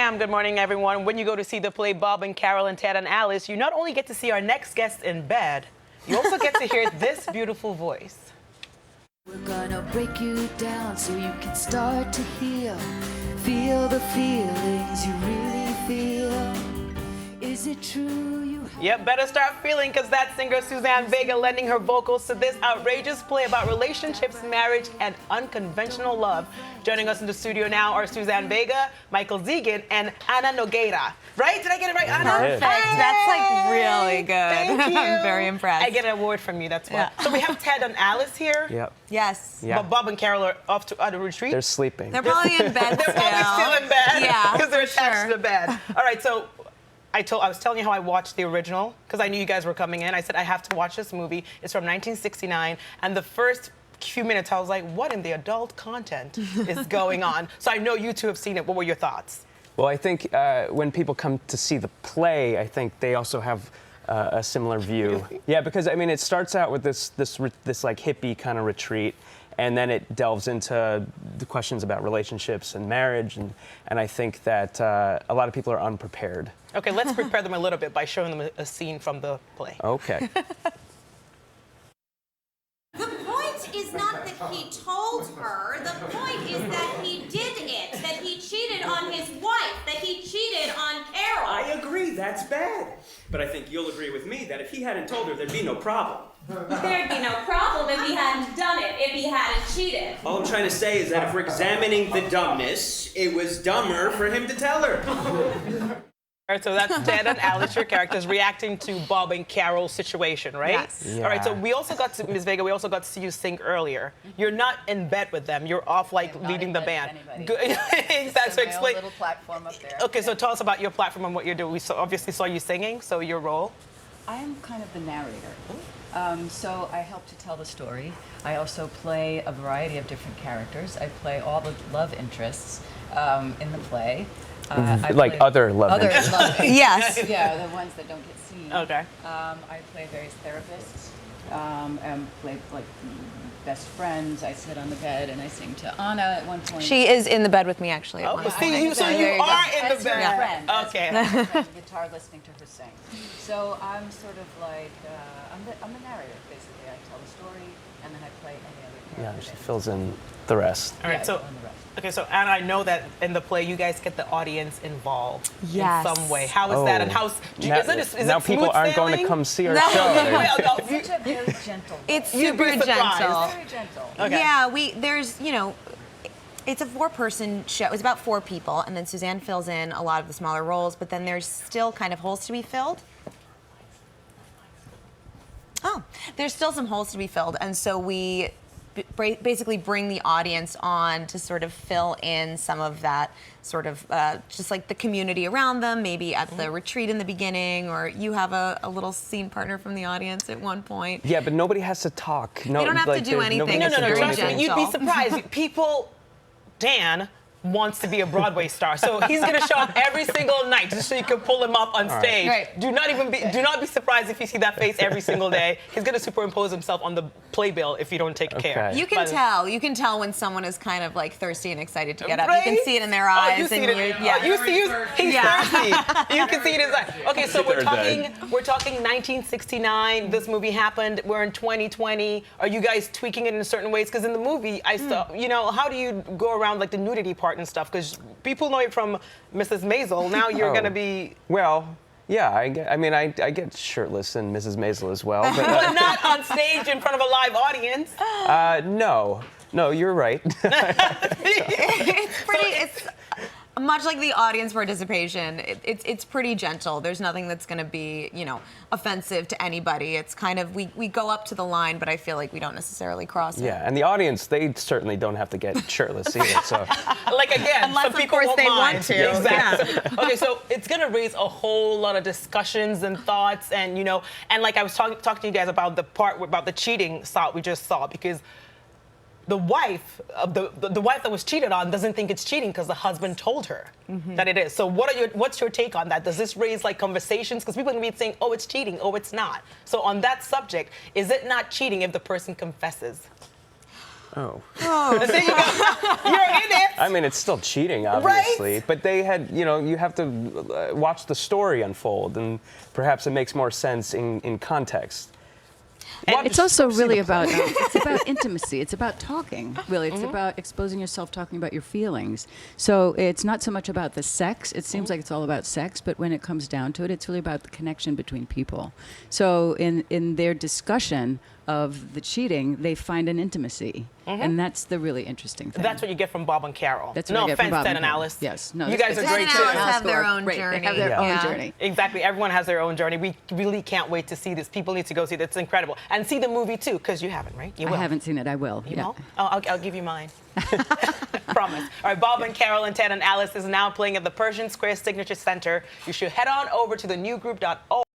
Bam! Good morning, everyone. When you go to see the play Bob and Carol and Ted and Alice, you not only get to see our next guest in bed, you also get to hear this beautiful voice. We're gonna break you down so you can start to heal. Feel the feelings you really feel. Is it true you have... Yep, better start feeling, because that's singer Suzanne Vega lending her vocals to this outrageous play about relationships, marriage, and unconventional love. Joining us in the studio now are Suzanne Vega, Michael Zegan, and Ana Nogueira. Right? Did I get it right, Ana? Perfect. Hey! That's like really good. Thank you. I'm very impressed. I get an award from you, that's what. Yeah. So we have Ted and Alice here. Yep. Yes. Yeah. But Bob and Carol are off to a retreat. They're sleeping. They're probably in bed They're probably still in bed. Yeah, Because they're for attached sure. to the bed. All right, so I was telling you how I watched the original, because I knew you guys were coming in. I said, I have to watch this movie. It's from 1969. And the first few minutes, I was like, what in the adult content is going on? So I know you two have seen it. What were your thoughts? Well, I think when people come to see the play, I think they also have a similar view. Yeah, because I mean, it starts out with this like hippie kind of retreat, and then it delves into the questions about relationships and marriage, and I think that a lot of people are unprepared. Okay, let's prepare them a little bit by showing them a scene from the play. Okay. The point is not that he told her. The point is that he did it. That he cheated on his wife. That he cheated on Carol. I agree, that's bad. But I think you'll agree with me that if he hadn't told her, there'd be no problem. There'd be no problem if he hadn't done it. If he hadn't cheated. All I'm trying to say is that if we're examining the dumbness, it was dumber for him to tell her. All right, so that's Ted and Alice, your characters, reacting to Bob and Carol's situation, right? Yes. All right, so we also got to, Ms. Vega, we also got to see you sing earlier. You're not in bed with them. You're off, like, leading the band. Good. Exactly. So explain. Little platform up there. Okay, so tell us about your platform and what you're doing. We obviously saw you singing, so your role. I am kind of the narrator. So I help to tell the story. I also play a variety of different characters. I play all the love interests in the play. I Like play other love interests. love interests. Yes. Yeah, the ones that don't get seen. Okay. I play various therapists. And play like best friends. I sit on the bed and I sing to Anna at one point. She is in the bed with me, actually. At one See, point. so you There you go. are in the As her bed. friend, as Okay. her friend, guitar listening to her sing. So I'm sort of like, I'm the narrator, basically. I tell the story, and then I play any other Yeah, character. she fills in the rest. All right, Yeah, so, and the rest. okay, so Anna, I know that in the play you guys get the audience involved Yes. in some way. How is that? And how's now, is now it people smooth aren't going to sailing? come see our No. show. Well, no, It's a very gentle. It's You'd be super surprised. gentle. Very gentle. Okay. Yeah, there's, it's a 4-person show. It's about 4 people, and then Suzanne fills in a lot of the smaller roles, but then there's still kind of holes to be filled. Oh, there's still some holes to be filled, and so we basically bring the audience on to sort of fill in some of that sort of just like the community around them, maybe at the retreat in the beginning, or you have a little scene partner from the audience at one point. Yeah, but nobody has to talk. No, You don't have to like, do there's anything. nobody No, has no, to no, do very trust me. anything. You'd be gentle. surprised. People, Dan wants to be a Broadway star, so he's going to show up every single night just so you can pull him up on stage. Right. Do not be surprised if you see that face every single day. He's going to superimpose himself on the playbill if you don't take care. Okay. You can tell. You can tell when someone is kind of like thirsty and excited to get up. Right? You can see it in their Oh, eyes. you see and it. you He's thirsty. You can see it in his eyes. Okay, so we're talking 1969. This movie happened. We're in 2020. Are you guys tweaking it in certain ways? Because in the movie, I saw, how do you go around like the nudity part and stuff? Because people know it from Mrs. Maisel. Now you're going to be... Well, yeah, I get shirtless in Mrs. Maisel as well. But, But not on stage in front of a live audience. no, you're right. it's much like the audience participation. It's pretty gentle. There's nothing that's going to be, offensive to anybody. It's kind of, we go up to the line, but I feel like we don't necessarily cross it. Yeah, and the audience, they certainly don't have to get shirtless either. So Like, again, Unless, some of people course, won't they mind. want to. Exactly. Okay, so it's going to raise a whole lot of discussions and thoughts, and, and like I was talking to you guys about the part about the cheating we just saw, because the wife the wife that was cheated on doesn't think it's cheating because the husband told her that it is. So what's your take on that? Does this raise like conversations? Because people are going to be saying, oh, it's cheating, oh, it's not. So on that subject, is it not cheating if the person confesses? Oh. There you go. You're in it. I mean, it's still cheating, obviously. But they had, you have to watch the story unfold, and perhaps it makes more sense in context. It's also really about it's about intimacy. It's about talking. Really, it's about exposing yourself, talking about your feelings. So it's not so much about the sex. It seems like it's all about sex, but when it comes down to it, it's really about the connection between people. So in their discussion of the cheating, they find an intimacy, and that's the really interesting thing. That's what you get from Bob and Carol. That's what no I get from offense, Bob Ted and and Carol. Alice. Yes, no, you that's guys are good. great Ted too. and Alice have their own Great. journey. They have their own journey. Exactly. Everyone has their own journey. We really can't wait to see this. People need to go see it. It's incredible. And see the movie too, because you haven't, right? You will. I haven't seen it. I will. You yeah. will? Oh, I'll give you mine. Promise. All right, Bob and Carol and Ted and Alice is now playing at the Pershing Square Signature Center. You should head on over to thenewgroup.org.